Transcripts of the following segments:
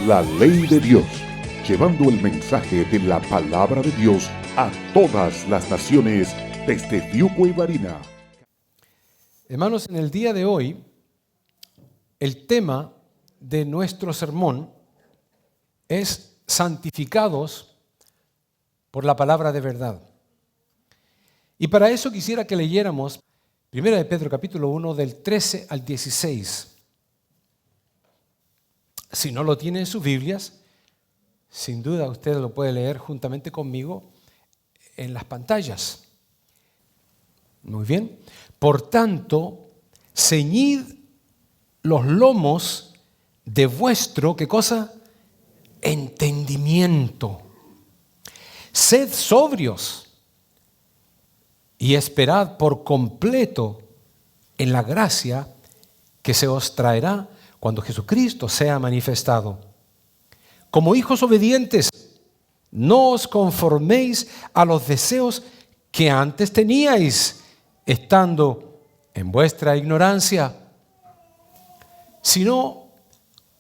la ley de Dios, llevando el mensaje de la palabra de Dios a todas las naciones desde Fiuco y Barina. Hermanos, en el día de hoy, el tema de nuestro sermón es santificados por la palabra de verdad. Y para eso quisiera que leyéramos 1 de Pedro capítulo 1 del 13 al 16. Si no lo tiene en sus Biblias, sin duda usted lo puede leer juntamente conmigo en las pantallas. Muy bien. Por tanto, ceñid los lomos de vuestro, ¿qué cosa? Entendimiento. Sed sobrios y esperad por completo en la gracia que se os traerá cuando Jesucristo sea manifestado. Como hijos obedientes, no os conforméis a los deseos que antes teníais, estando en vuestra ignorancia, sino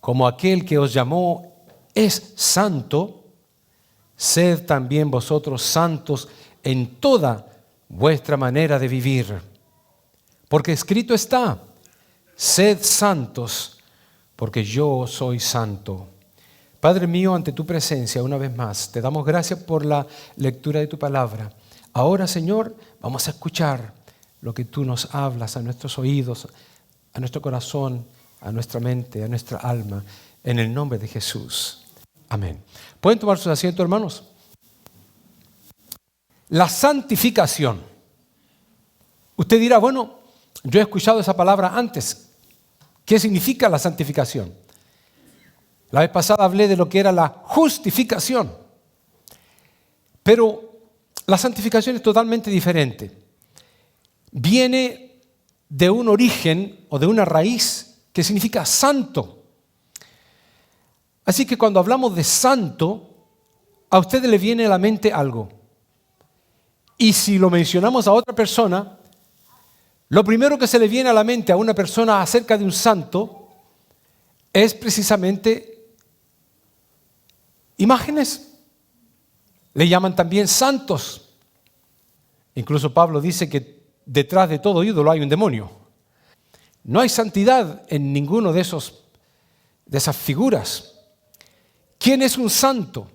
como aquel que os llamó es santo, sed también vosotros santos en toda vuestra manera de vivir. Porque escrito está, sed santos, porque yo soy santo. Padre mío, ante tu presencia, una vez más, te damos gracias por la lectura de tu palabra. Ahora, Señor, vamos a escuchar lo que tú nos hablas a nuestros oídos, a nuestro corazón, a nuestra mente, a nuestra alma, en el nombre de Jesús. Amén. ¿Pueden tomar sus asientos, hermanos? La santificación. Usted dirá, bueno, yo he escuchado esa palabra antes. ¿Qué significa la santificación? La vez pasada hablé de lo que era la justificación. Pero la santificación es totalmente diferente. Viene de un origen o de una raíz que significa santo. Así que cuando hablamos de santo, a usted le viene a la mente algo. Y si lo mencionamos a otra persona, lo primero que se le viene a la mente a una persona acerca de un santo es precisamente imágenes. Le llaman también santos. Incluso Pablo dice que detrás de todo ídolo hay un demonio. No hay santidad en ninguno de esas figuras. ¿Quién es un santo?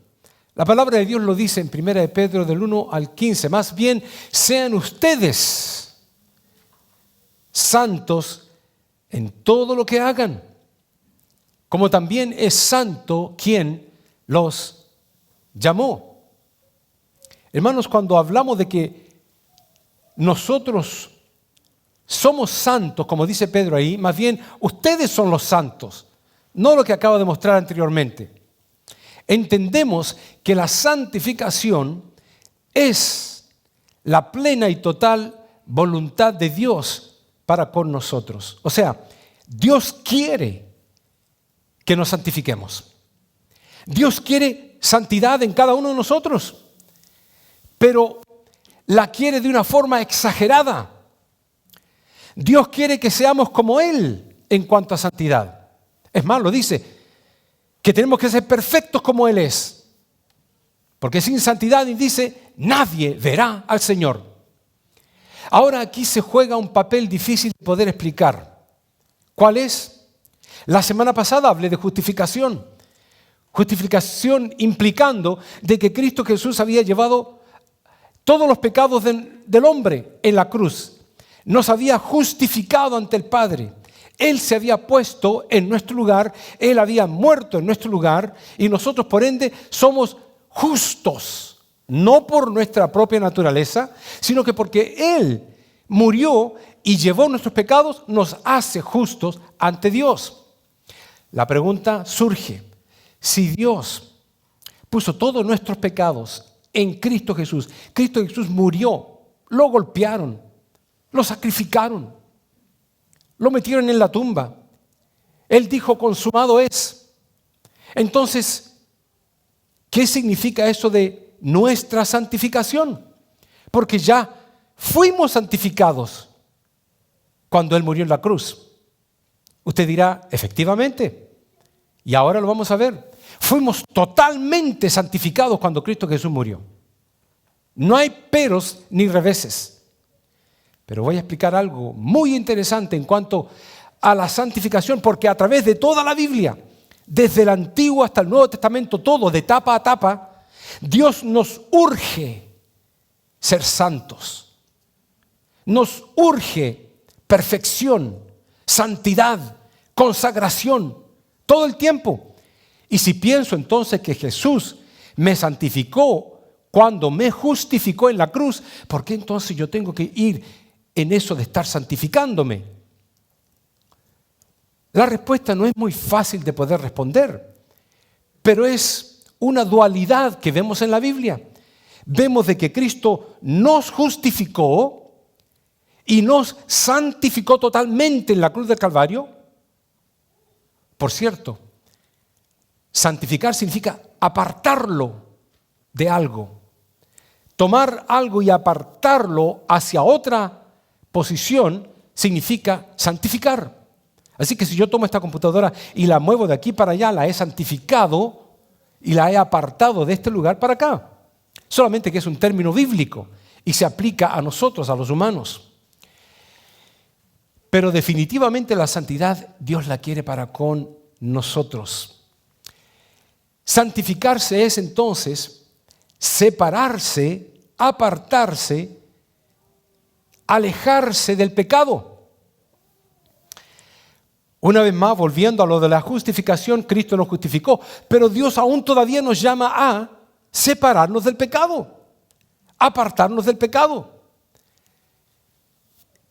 La palabra de Dios lo dice en 1 de Pedro del 1 al 15. Más bien, sean ustedes santos en todo lo que hagan, como también es santo quien los llamó. Hermanos, cuando hablamos de que nosotros somos santos, como dice Pedro ahí, más bien ustedes son los santos, no lo que acabo de mostrar anteriormente. Entendemos que la santificación es la plena y total voluntad de Dios para con nosotros. O sea, Dios quiere que nos santifiquemos. Dios quiere santidad en cada uno de nosotros, pero la quiere de una forma exagerada. Dios quiere que seamos como Él en cuanto a santidad. Es más, lo dice, que tenemos que ser perfectos como Él es. Porque sin santidad, dice, nadie verá al Señor. Ahora aquí se juega un papel difícil de poder explicar. ¿Cuál es? La semana pasada hablé de justificación. Justificación implicando de que Cristo Jesús había llevado todos los pecados del hombre en la cruz. Nos había justificado ante el Padre. Él se había puesto en nuestro lugar, Él había muerto en nuestro lugar y nosotros por ende somos justos. No por nuestra propia naturaleza, sino que porque Él murió y llevó nuestros pecados, nos hace justos ante Dios. La pregunta surge, si Dios puso todos nuestros pecados en Cristo Jesús murió, lo golpearon, lo sacrificaron, lo metieron en la tumba. Él dijo, consumado es. Entonces, ¿qué significa eso de nuestra santificación? Porque ya fuimos santificados cuando Él murió en la cruz. Usted dirá, efectivamente, y ahora lo vamos a ver. Fuimos totalmente santificados cuando Cristo Jesús murió. No hay peros ni reveses. Pero voy a explicar algo muy interesante en cuanto a la santificación, porque a través de toda la Biblia, desde el Antiguo hasta el Nuevo Testamento, todo de tapa a tapa, Dios nos urge ser santos. Nos urge perfección, santidad, consagración, todo el tiempo. Y si pienso entonces que Jesús me santificó cuando me justificó en la cruz, ¿por qué entonces yo tengo que ir en eso de estar santificándome? La respuesta no es muy fácil de poder responder, pero es una dualidad que vemos en la Biblia. Vemos de que Cristo nos justificó y nos santificó totalmente en la cruz del Calvario. Por cierto, santificar significa apartarlo de algo. Tomar algo y apartarlo hacia otra posición significa santificar. Así que si yo tomo esta computadora y la muevo de aquí para allá, la he santificado y la he apartado de este lugar para acá. Solamente que es un término bíblico y se aplica a nosotros, a los humanos. Pero definitivamente la santidad Dios la quiere para con nosotros. Santificarse es entonces separarse, apartarse, alejarse del pecado. Una vez más, volviendo a lo de la justificación, Cristo nos justificó, pero Dios aún todavía nos llama a separarnos del pecado, apartarnos del pecado.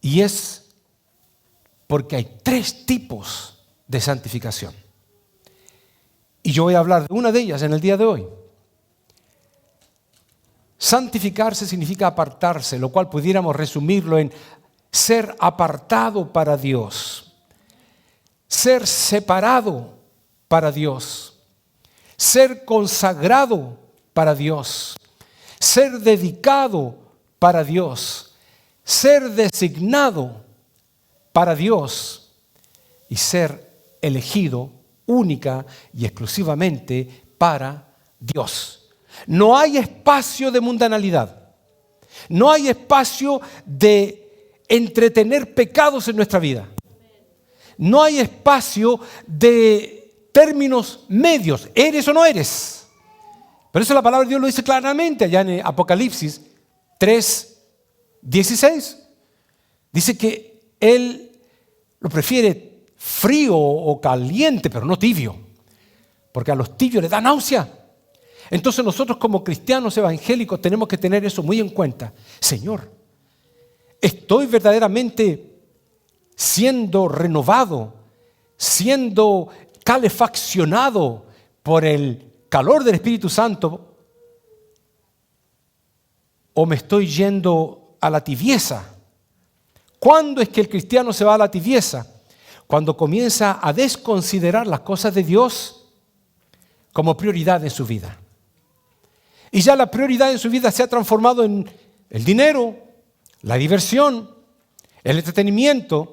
Y es porque hay 3 tipos de santificación. Y yo voy a hablar de una de ellas en el día de hoy. Santificarse significa apartarse, lo cual pudiéramos resumirlo en ser apartado para Dios. Ser separado para Dios, ser consagrado para Dios, ser dedicado para Dios, ser designado para Dios y ser elegido única y exclusivamente para Dios. No hay espacio de mundanalidad, no hay espacio de entretener pecados en nuestra vida. No hay espacio de términos medios. ¿Eres o no eres? Pero eso la palabra de Dios lo dice claramente allá en Apocalipsis 3:16. Dice que Él lo prefiere frío o caliente, pero no tibio. Porque a los tibios les da náusea. Entonces nosotros como cristianos evangélicos tenemos que tener eso muy en cuenta. Señor, ¿estoy verdaderamente siendo renovado, siendo calefaccionado por el calor del Espíritu Santo, o me estoy yendo a la tibieza? ¿Cuándo es que el cristiano se va a la tibieza? Cuando comienza a desconsiderar las cosas de Dios como prioridad en su vida. Y ya la prioridad en su vida se ha transformado en el dinero, la diversión, el entretenimiento,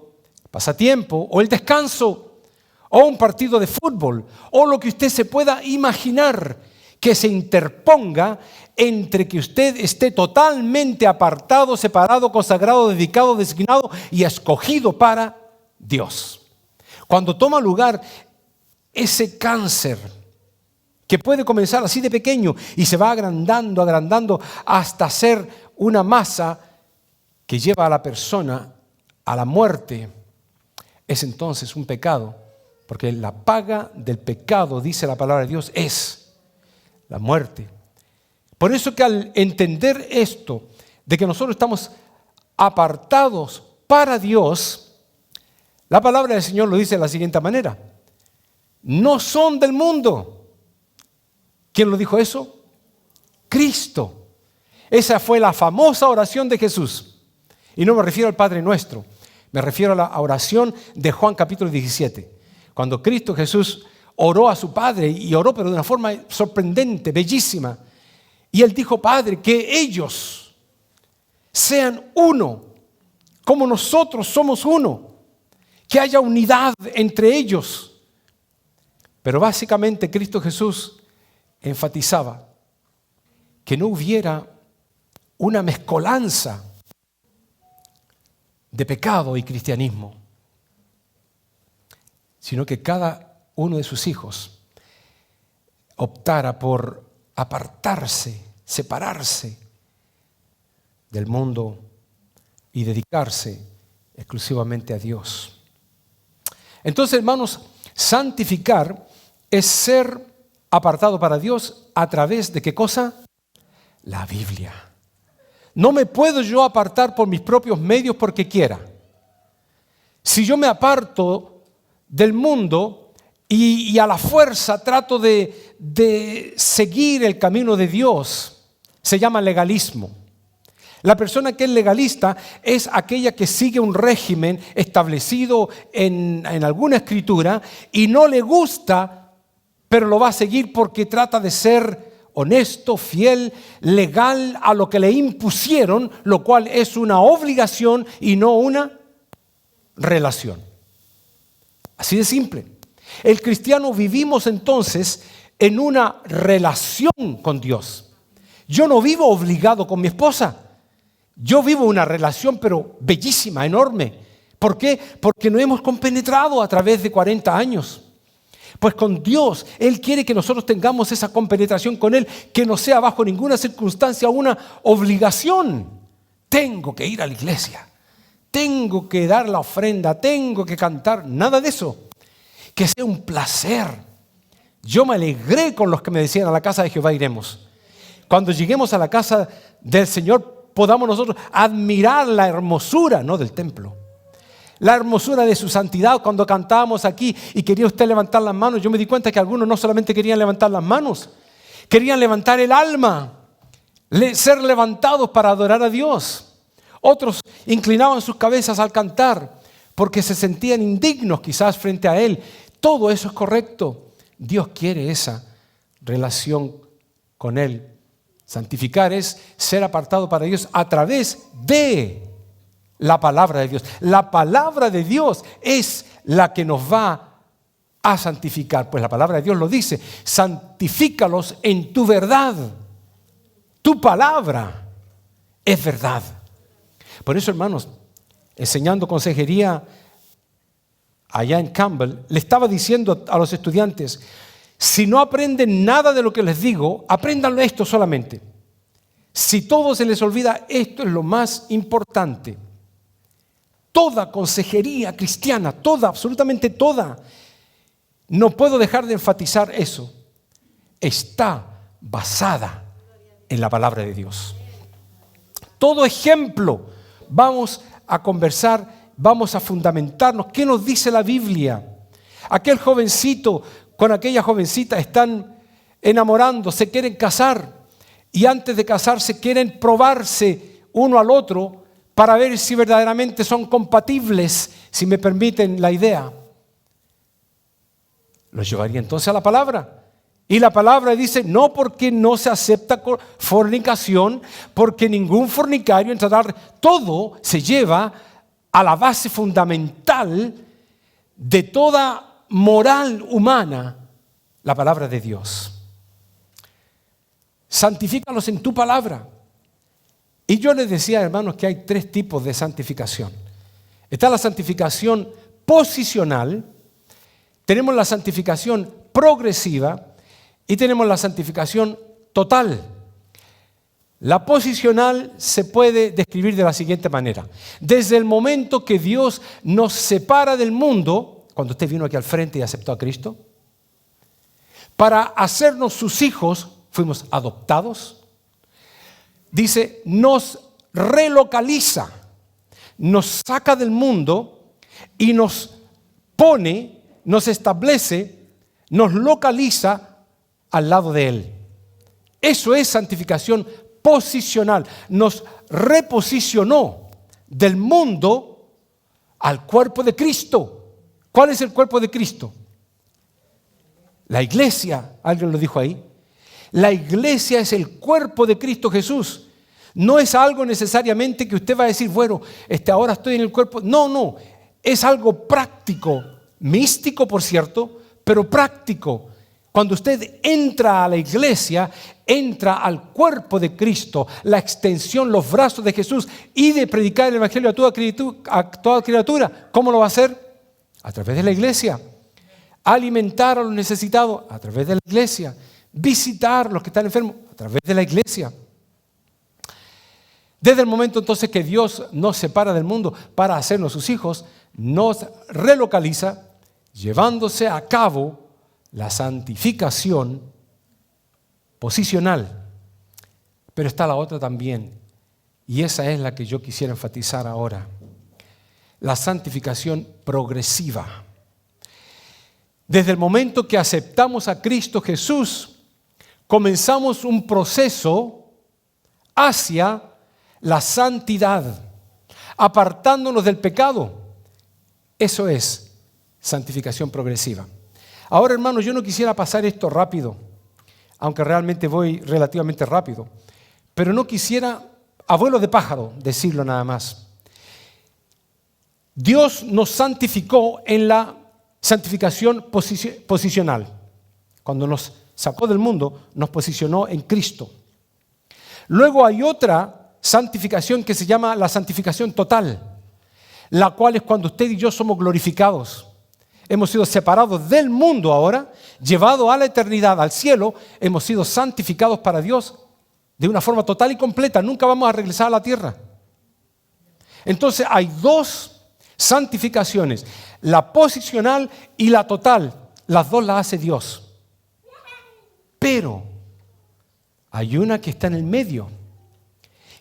pasatiempo o el descanso o un partido de fútbol o lo que usted se pueda imaginar que se interponga entre que usted esté totalmente apartado, separado, consagrado, dedicado, designado y escogido para Dios. Cuando toma lugar ese cáncer que puede comenzar así de pequeño y se va agrandando hasta ser una masa que lleva a la persona a la muerte, es entonces un pecado, porque la paga del pecado, dice la palabra de Dios, es la muerte. Por eso que al entender esto, de que nosotros estamos apartados para Dios, la palabra del Señor lo dice de la siguiente manera: no son del mundo. ¿Quién lo dijo eso? Cristo. Esa fue la famosa oración de Jesús. Y no me refiero al Padre Nuestro. Me refiero a la oración de Juan capítulo 17. Cuando Cristo Jesús oró a su Padre, y oró pero de una forma sorprendente, bellísima. Y Él dijo: Padre, que ellos sean uno, como nosotros somos uno. Que haya unidad entre ellos. Pero básicamente Cristo Jesús enfatizaba que no hubiera una mezcolanza de pecado y cristianismo, sino que cada uno de sus hijos optara por apartarse, separarse del mundo y dedicarse exclusivamente a Dios. Entonces, hermanos, santificar es ser apartado para Dios a través de ¿qué cosa? La Biblia. No me puedo yo apartar por mis propios medios porque quiera. Si yo me aparto del mundo y a la fuerza trato de seguir el camino de Dios, se llama legalismo. La persona que es legalista es aquella que sigue un régimen establecido en alguna escritura y no le gusta, pero lo va a seguir porque trata de ser honesto, fiel, legal a lo que le impusieron, lo cual es una obligación y no una relación. Así de simple. El cristiano vivimos entonces en una relación con Dios. Yo no vivo obligado con mi esposa. Yo vivo una relación pero bellísima, enorme. ¿Por qué? Porque nos hemos compenetrado a través de 40 años. Pues con Dios, Él quiere que nosotros tengamos esa compenetración con Él, que no sea bajo ninguna circunstancia una obligación. Tengo que ir a la iglesia, tengo que dar la ofrenda, tengo que cantar, nada de eso. Que sea un placer. Yo me alegré con los que me decían: a la casa de Jehová iremos. Cuando lleguemos a la casa del Señor, podamos nosotros admirar la hermosura, no del templo, la hermosura de su santidad. Cuando cantábamos aquí y quería usted levantar las manos, yo me di cuenta que algunos no solamente querían levantar las manos, querían levantar el alma, ser levantados para adorar a Dios. Otros inclinaban sus cabezas al cantar porque se sentían indignos quizás frente a Él. Todo eso es correcto. Dios quiere esa relación con Él. Santificar es ser apartado para Dios a través de la palabra de Dios. La palabra de Dios es la que nos va a santificar. Pues la palabra de Dios lo dice: santifícalos en tu verdad. Tu palabra es verdad. Por eso, hermanos, enseñando consejería allá en Campbell, le estaba diciendo a los estudiantes: si no aprenden nada de lo que les digo, apréndanlo esto solamente. Si todo se les olvida, esto es lo más importante. Toda consejería cristiana, toda, absolutamente toda, no puedo dejar de enfatizar eso, está basada en la palabra de Dios. Todo ejemplo, vamos a conversar, vamos a fundamentarnos. ¿Qué nos dice la Biblia? Aquel jovencito con aquella jovencita están enamorando, se quieren casar y antes de casarse quieren probarse uno al otro para ver si verdaderamente son compatibles, si me permiten la idea. Los llevaría entonces a la palabra. Y la palabra dice: no, porque no se acepta fornicación, porque ningún fornicario entrará. Todo se lleva a la base fundamental de toda moral humana, la palabra de Dios. Santifícalos en tu palabra. Y yo les decía, hermanos, que hay 3 tipos de santificación. Está la santificación posicional, tenemos la santificación progresiva y tenemos la santificación total. La posicional se puede describir de la siguiente manera: desde el momento que Dios nos separa del mundo, cuando usted vino aquí al frente y aceptó a Cristo, para hacernos sus hijos, fuimos adoptados. Dice, nos relocaliza, nos saca del mundo y nos pone, nos establece, nos localiza al lado de Él. Eso es santificación posicional. Nos reposicionó del mundo al cuerpo de Cristo. ¿Cuál es el cuerpo de Cristo? La iglesia, alguien lo dijo ahí. La iglesia es el cuerpo de Cristo Jesús. No es algo necesariamente que usted va a decir, bueno, ahora estoy en el cuerpo. No, es algo práctico, místico, por cierto, pero práctico. Cuando usted entra a la iglesia, entra al cuerpo de Cristo, la extensión, los brazos de Jesús, y de predicar el evangelio a toda criatura. ¿Cómo lo va a hacer? A través de la iglesia. Alimentar a los necesitados a través de la iglesia. Visitar a los que están enfermos a través de la iglesia. Desde el momento entonces que Dios nos separa del mundo para hacernos sus hijos, nos relocaliza, llevándose a cabo la santificación posicional. Pero está la otra también, y esa es la que yo quisiera enfatizar ahora: la santificación progresiva. Desde el momento que aceptamos a Cristo Jesús, comenzamos un proceso hacia la santidad, apartándonos del pecado. Eso es santificación progresiva. Ahora, hermanos, yo no quisiera pasar esto rápido, aunque realmente voy relativamente rápido, pero no quisiera, a vuelo de pájaro, decirlo nada más. Dios nos santificó en la santificación posicional. Cuando nos sacó del mundo, nos posicionó en Cristo. Luego hay otra santificación que se llama la santificación total, la cual es cuando usted y yo somos glorificados. Hemos sido separados del mundo ahora, llevados a la eternidad, al cielo. Hemos sido santificados para Dios de una forma total y completa. Nunca vamos a regresar a la tierra. Entonces hay dos santificaciones: la posicional y la total. Las dos las hace Dios. Pero hay una que está en el medio,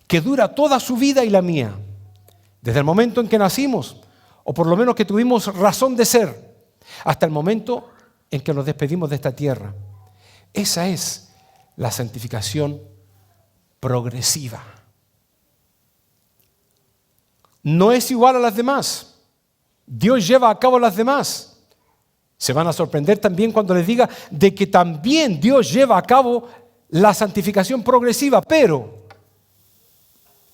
que dura toda su vida y la mía, desde el momento en que nacimos, o por lo menos que tuvimos razón de ser, hasta el momento en que nos despedimos de esta tierra. Esa es la santificación progresiva. No es igual a las demás. Dios lleva a cabo las demás. Se van a sorprender también cuando les diga de que también Dios lleva a cabo la santificación progresiva, pero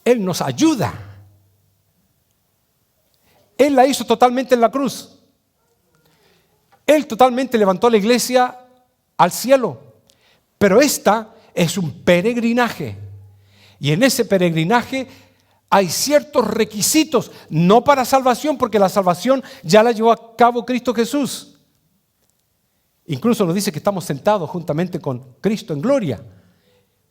Él nos ayuda. Él la hizo totalmente en la cruz. Él totalmente levantó la iglesia al cielo. Pero esta es un peregrinaje. Y en ese peregrinaje hay ciertos requisitos, no para salvación, porque la salvación ya la llevó a cabo Cristo Jesús. Incluso nos dice que estamos sentados juntamente con Cristo en gloria.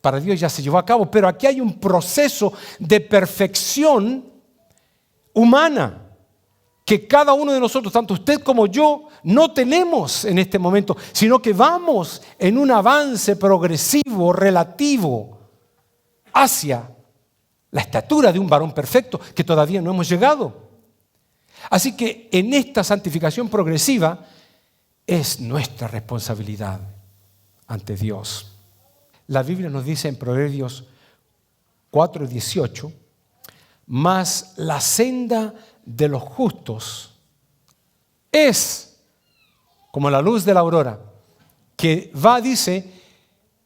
Para Dios ya se llevó a cabo, pero aquí hay un proceso de perfección humana que cada uno de nosotros, tanto usted como yo, no tenemos en este momento, sino que vamos en un avance progresivo, relativo, hacia la estatura de un varón perfecto que todavía no hemos llegado. Así que en esta santificación progresiva es nuestra responsabilidad ante Dios. La Biblia nos dice en Proverbios 4:18, mas la senda de los justos es como la luz de la aurora, que va, dice,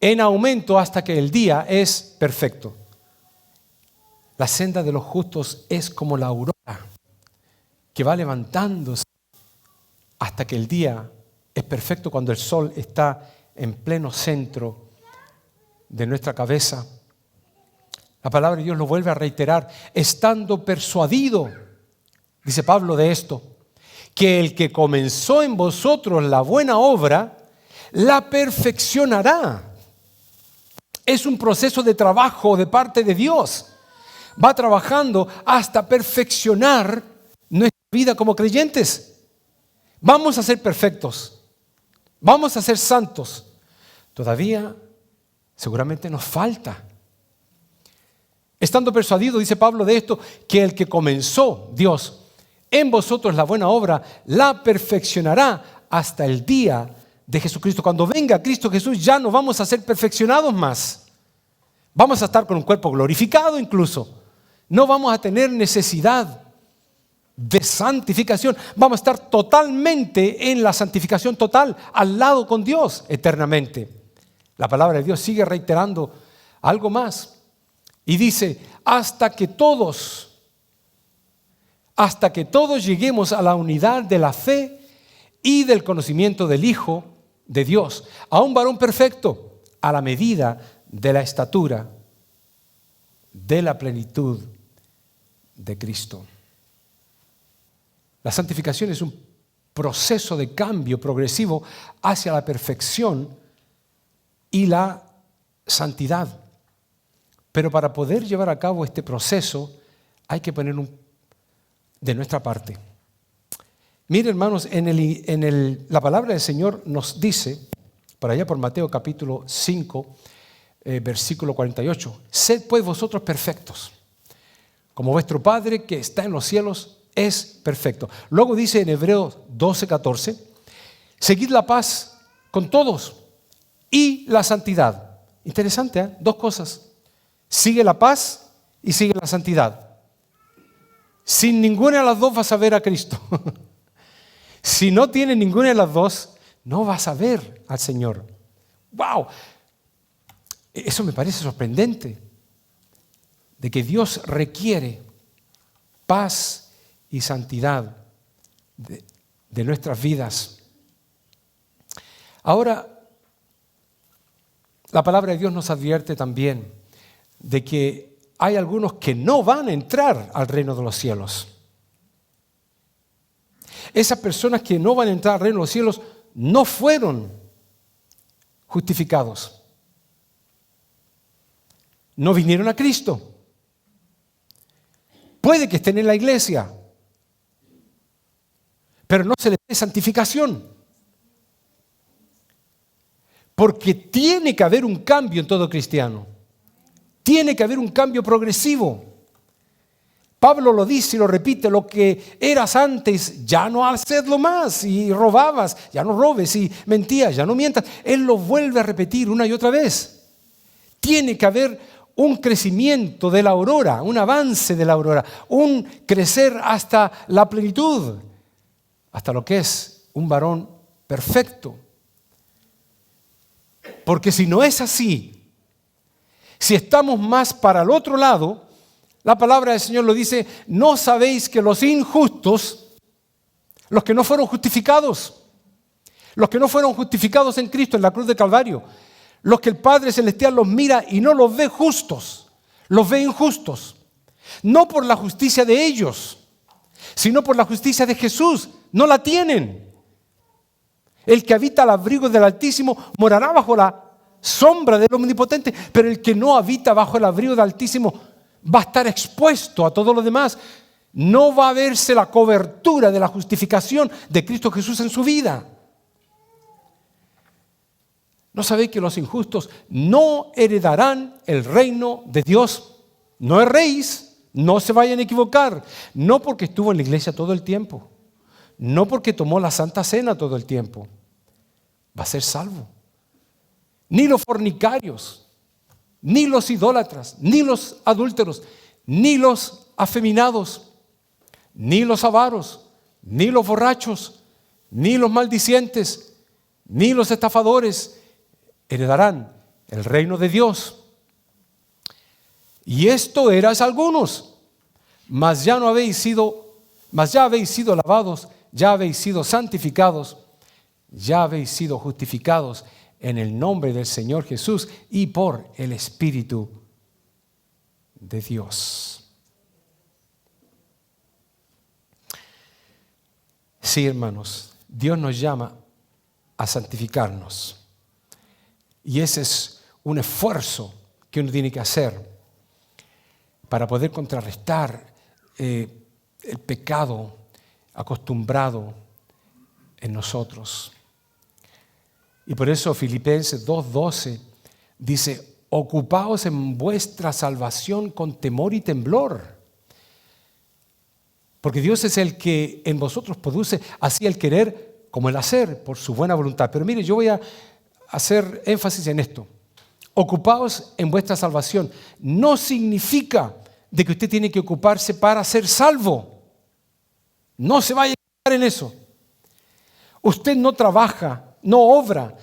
en aumento hasta que el día es perfecto. La senda de los justos es como la aurora, que va levantándose hasta que el día es perfecto, cuando el sol está en pleno centro de nuestra cabeza. La palabra de Dios lo vuelve a reiterar: estando persuadido, dice Pablo de esto, que el que comenzó en vosotros la buena obra, la perfeccionará. Es un proceso de trabajo de parte de Dios. Va trabajando hasta perfeccionar nuestra vida como creyentes. Vamos a ser perfectos. Vamos a ser santos. Todavía seguramente nos falta. Estando persuadido, dice Pablo de esto, que el que comenzó, Dios, en vosotros la buena obra, la perfeccionará hasta el día de Jesucristo. Cuando venga Cristo Jesús, ya no vamos a ser perfeccionados más. Vamos a estar con un cuerpo glorificado incluso. No vamos a tener necesidad de santificación. Vamos a estar totalmente en la santificación total, al lado con Dios eternamente. La palabra de Dios sigue reiterando algo más. Y dice, hasta que todos lleguemos a la unidad de la fe y del conocimiento del Hijo de Dios, a un varón perfecto, a la medida de la estatura de la plenitud de Cristo. La santificación es un proceso de cambio progresivo hacia la perfección y la santidad. Pero para poder llevar a cabo este proceso hay que poner de nuestra parte. Miren, hermanos, la palabra del Señor nos dice, por allá por Mateo capítulo 5, versículo 48, sed pues vosotros perfectos, como vuestro Padre que está en los cielos es perfecto. Luego dice en Hebreos 12, 14, seguid la paz con todos y la santidad. Interesante, ¿eh? Dos cosas. Sigue la paz y sigue la santidad. Sin ninguna de las dos vas a ver a Cristo. Si no tienes ninguna de las dos, no vas a ver al Señor. ¡Wow! Eso me parece sorprendente, de que Dios requiere paz y santidad de nuestras vidas. Ahora, la palabra de Dios nos advierte también de que hay algunos que no van a entrar al reino de los cielos. Esas personas que no van a entrar al reino de los cielos no fueron justificados. No vinieron a Cristo. Puede que estén en la iglesia, pero no se les dé santificación. Porque tiene que haber un cambio en todo cristiano. Tiene que haber un cambio progresivo. Pablo lo dice y lo repite: lo que eras antes, ya no hacedlo más. Y robabas, ya no robes. Y mentías, ya no mientas. Él lo vuelve a repetir una y otra vez. Tiene que haber un crecimiento de la aurora, un avance de la aurora, un crecer hasta la plenitud, hasta lo que es un varón perfecto. Porque si no es así, si estamos más para el otro lado, la palabra del Señor lo dice: ¿no sabéis que los injustos, los que no fueron justificados en Cristo en la cruz de Calvario, los que el Padre Celestial los mira y no los ve justos, los ve injustos, no por la justicia de ellos, sino por la justicia de Jesús, no la tienen? El que habita al abrigo del Altísimo morará bajo la sombra del Omnipotente, pero el que no habita bajo el abrigo del Altísimo va a estar expuesto a todo lo demás. No va a verse la cobertura de la justificación de Cristo Jesús en su vida. ¿No sabéis que los injustos no heredarán el reino de Dios? No erréis, no se vayan a equivocar. No porque estuvo en la iglesia todo el tiempo, no porque tomó la Santa Cena todo el tiempo, va a ser salvo. Ni los fornicarios, ni los idólatras, ni los adúlteros, ni los afeminados, ni los avaros, ni los borrachos, ni los maldicientes, ni los estafadores heredarán el reino de Dios. Y esto erais algunos, mas ya habéis sido lavados, ya habéis sido santificados, ya habéis sido justificados en el nombre del Señor Jesús y por el Espíritu de Dios. Sí, hermanos, Dios nos llama a santificarnos. Y ese es un esfuerzo que uno tiene que hacer para poder contrarrestar el pecado acostumbrado en nosotros. Y por eso Filipenses 2:12 dice: ocupaos en vuestra salvación con temor y temblor. Porque Dios es el que en vosotros produce así el querer como el hacer por su buena voluntad. Pero mire, yo voy a hacer énfasis en esto. Ocupaos en vuestra salvación. No significa de que usted tiene que ocuparse para ser salvo. No se vaya a equivocar en eso. Usted no trabaja, no obra,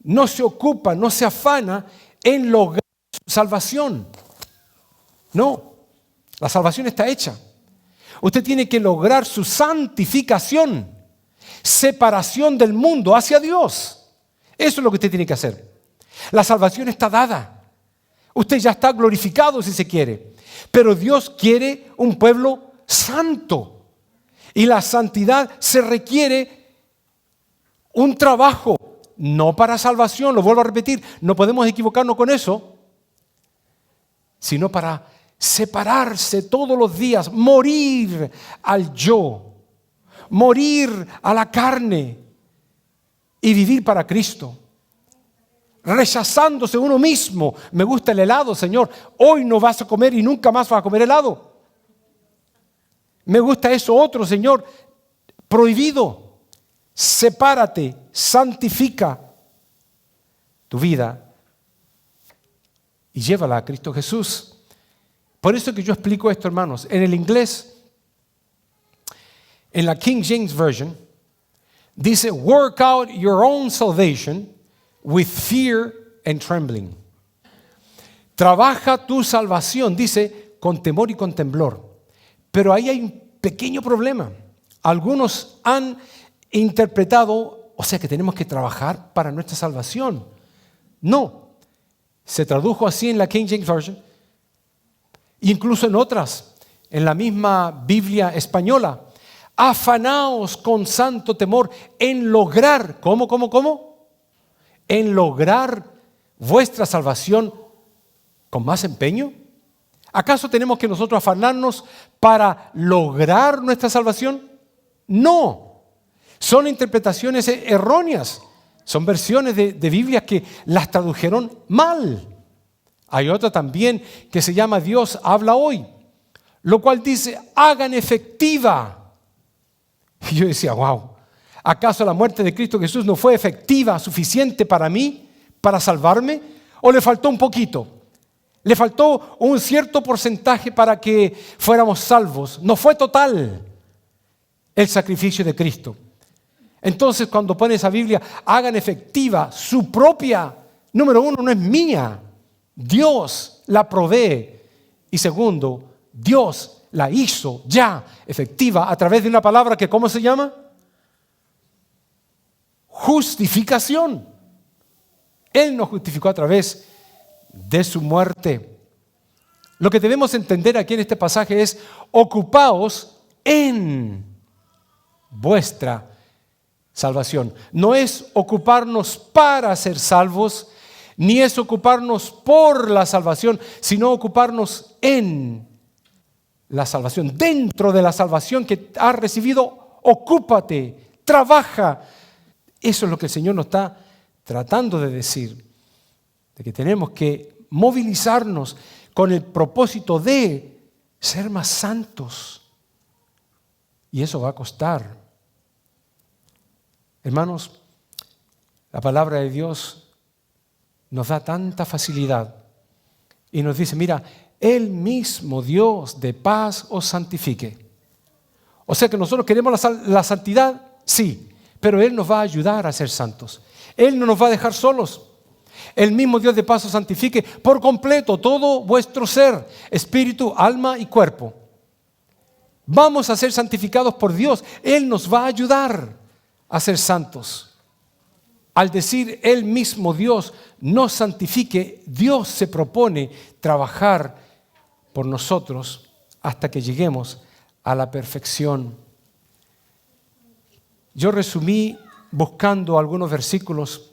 no se ocupa, no se afana en lograr su salvación. No, la salvación está hecha. Usted tiene que lograr su santificación. separación del mundo hacia Dios. Eso es lo que usted tiene que hacer. La salvación está dada. Usted ya está glorificado si se quiere. Pero Dios quiere un pueblo santo. Y la santidad se requiere un trabajo, no para salvación, lo vuelvo a repetir, no podemos equivocarnos con eso, sino para separarse todos los días, morir al yo, morir a la carne y vivir para Cristo. Rechazándose uno mismo. Me gusta el helado, Señor. Hoy no vas a comer y nunca más vas a comer helado. Me gusta eso otro, Señor. Prohibido. Sepárate, santifica tu vida y llévala a Cristo Jesús. Por eso que yo explico esto, hermanos. En el inglés, en la King James Version, dice, work out your own salvation with fear and trembling. Trabaja tu salvación, dice, con temor y con temblor. Pero ahí hay un pequeño problema. Algunos han interpretado, o sea que tenemos que trabajar para nuestra salvación. No, se tradujo así en la King James Version, incluso en otras, en la misma Biblia española. Afanaos con santo temor en lograr, ¿cómo? En lograr vuestra salvación con más empeño. ¿Acaso tenemos que nosotros afanarnos para lograr nuestra salvación? No, son interpretaciones erróneas, son versiones de Biblia que las tradujeron mal. Hay otra también que se llama Dios habla hoy, lo cual dice, hagan efectiva. Y yo decía, wow, ¿acaso la muerte de Cristo Jesús no fue efectiva, suficiente para mí, para salvarme? ¿O le faltó un poquito? Le faltó un cierto porcentaje para que fuéramos salvos. No fue total el sacrificio de Cristo. Entonces, cuando pone esa Biblia, hagan efectiva su propia, número uno, no es mía. Dios la provee. Y segundo, Dios la hizo ya efectiva a través de una palabra que, ¿cómo se llama? Justificación. Él nos justificó a través de su muerte. Lo que debemos entender aquí en este pasaje es: ocupaos en vuestra salvación. No es ocuparnos para ser salvos, ni es ocuparnos por la salvación, sino ocuparnos en la salvación. Dentro de la salvación que has recibido, ocúpate, trabaja. Eso es lo que el Señor nos está tratando de decir, de que tenemos que movilizarnos con el propósito de ser más santos. Y eso va a costar. Hermanos, la palabra de Dios nos da tanta facilidad y nos dice, mira, el mismo Dios de paz os santifique. O sea que nosotros queremos la santidad, sí, pero Él nos va a ayudar a ser santos. Él no nos va a dejar solos. El mismo Dios de paz os santifique por completo todo vuestro ser, espíritu, alma y cuerpo. Vamos a ser santificados por Dios. Él nos va a ayudar a ser santos. Al decir el mismo Dios nos santifique, Dios se propone trabajar por nosotros hasta que lleguemos a la perfección. Yo resumí buscando algunos versículos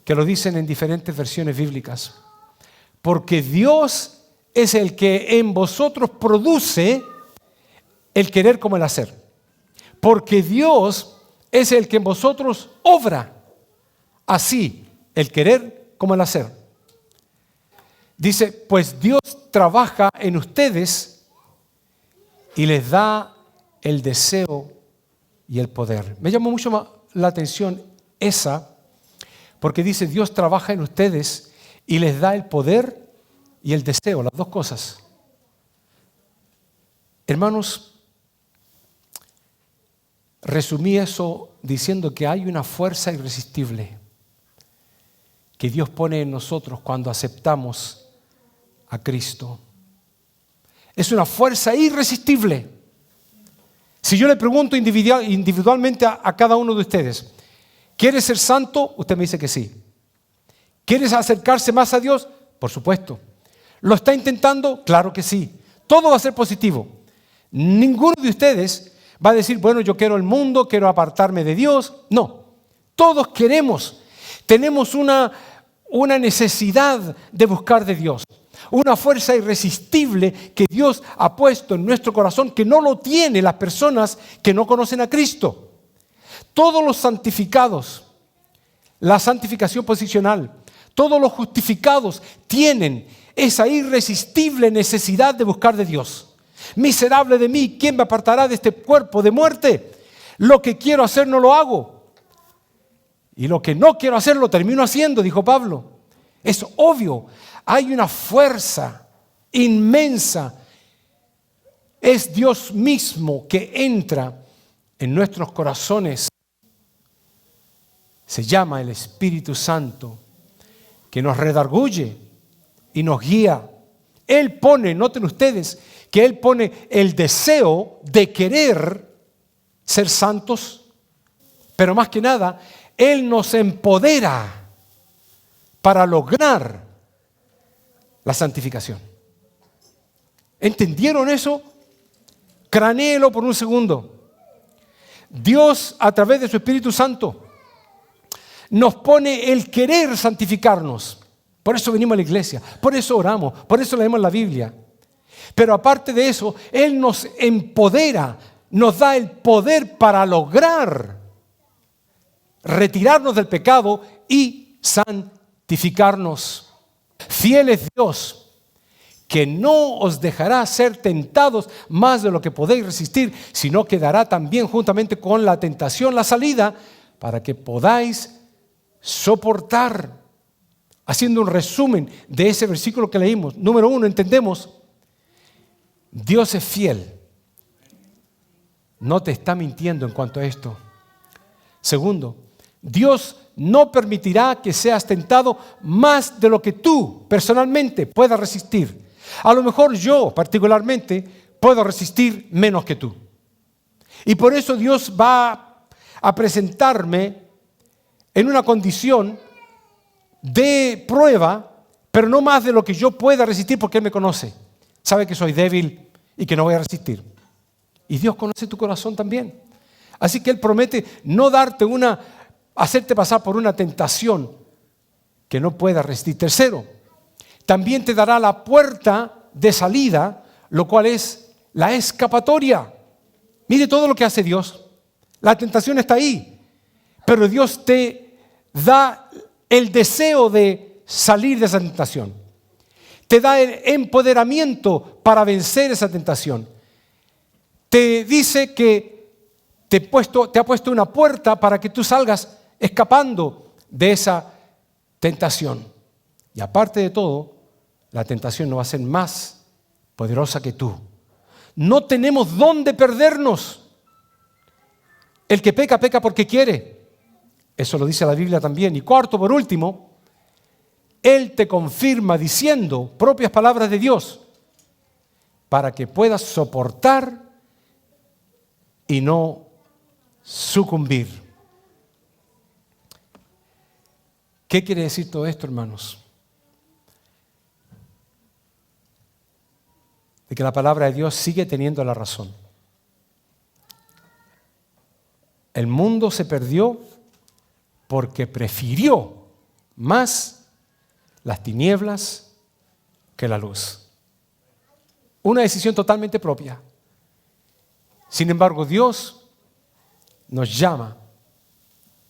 que lo dicen en diferentes versiones bíblicas. Porque Dios es el que en vosotros produce el querer como el hacer. Porque Dios es el que en vosotros obra así el querer como el hacer. Dice, pues Dios trabaja en ustedes y les da el deseo y el poder. Me llamó mucho la atención esa, porque dice, Dios trabaja en ustedes y les da el poder y el deseo, las dos cosas. Hermanos, resumí eso diciendo que hay una fuerza irresistible que Dios pone en nosotros cuando aceptamos a Cristo. Es una fuerza irresistible. Si yo le pregunto individualmente a cada uno de ustedes, ¿quieres ser santo? Usted me dice que sí. ¿Quieres acercarse más a Dios? Por supuesto. ¿Lo está intentando? Claro que sí. Todo va a ser positivo. Ninguno de ustedes va a decir, bueno, yo quiero el mundo, quiero apartarme de Dios. No. Todos queremos. Tenemos una necesidad de buscar de Dios. Una fuerza irresistible que Dios ha puesto en nuestro corazón que no lo tienen las personas que no conocen a Cristo. Todos los santificados, la santificación posicional, todos los justificados tienen esa irresistible necesidad de buscar de Dios. Miserable de mí, ¿quién me apartará de este cuerpo de muerte? Lo que quiero hacer no lo hago. Y lo que no quiero hacer lo termino haciendo, dijo Pablo. Es obvio, hay una fuerza inmensa. Es Dios mismo que entra en nuestros corazones. Se llama el Espíritu Santo, que nos redarguye y nos guía. Él pone, noten ustedes, que Él pone el deseo de querer ser santos, pero más que nada, Él nos empodera para lograr la santificación. ¿Entendieron eso? Cranéelo por un segundo. Dios, a través de su Espíritu Santo, nos pone el querer santificarnos. Por eso venimos a la iglesia, por eso oramos, por eso leemos la Biblia. Pero aparte de eso, Él nos empodera, nos da el poder para lograr retirarnos del pecado y santificarnos. Fiel es Dios, que no os dejará ser tentados más de lo que podéis resistir, sino que dará también juntamente con la tentación la salida para que podáis soportar. Haciendo un resumen de ese versículo que leímos. Número 1, entendemos, Dios es fiel. No te está mintiendo en cuanto a esto. Segundo, Dios no permitirá que seas tentado más de lo que tú personalmente puedas resistir. A lo mejor yo particularmente puedo resistir menos que tú. Y por eso Dios va a presentarme en una condición de prueba, pero no más de lo que yo pueda resistir porque Él me conoce. Sabe que soy débil y que no voy a resistir. Y Dios conoce tu corazón también. Así que Él promete no hacerte pasar por una tentación que no puedas resistir. Tercero, también te dará la puerta de salida, lo cual es la escapatoria. Mire todo lo que hace Dios. La tentación está ahí, pero Dios te da el deseo de salir de esa tentación. Te da el empoderamiento para vencer esa tentación. Te dice que te ha puesto una puerta para que tú salgas escapando de esa tentación. Y aparte de todo, la tentación no va a ser más poderosa que tú. No tenemos dónde perdernos. El que peca, peca porque quiere. Eso lo dice la Biblia también. Y cuarto, por último, Él te confirma diciendo propias palabras de Dios para que puedas soportar y no sucumbir. ¿Qué quiere decir todo esto, hermanos? De que la palabra de Dios sigue teniendo la razón. El mundo se perdió porque prefirió más las tinieblas que la luz. Una decisión totalmente propia. Sin embargo, Dios nos llama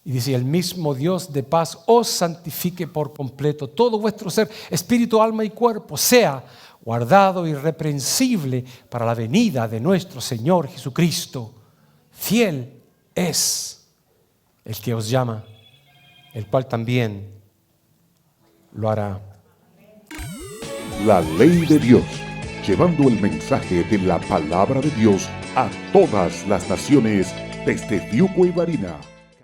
y dice, el mismo Dios de paz os santifique por completo. Todo vuestro ser, espíritu, alma y cuerpo, sea guardado irreprensible para la venida de nuestro Señor Jesucristo. Fiel es el que os llama, el cual también lo hará. La ley de Dios, llevando el mensaje de la palabra de Dios a todas las naciones desde Fiuco y Varina.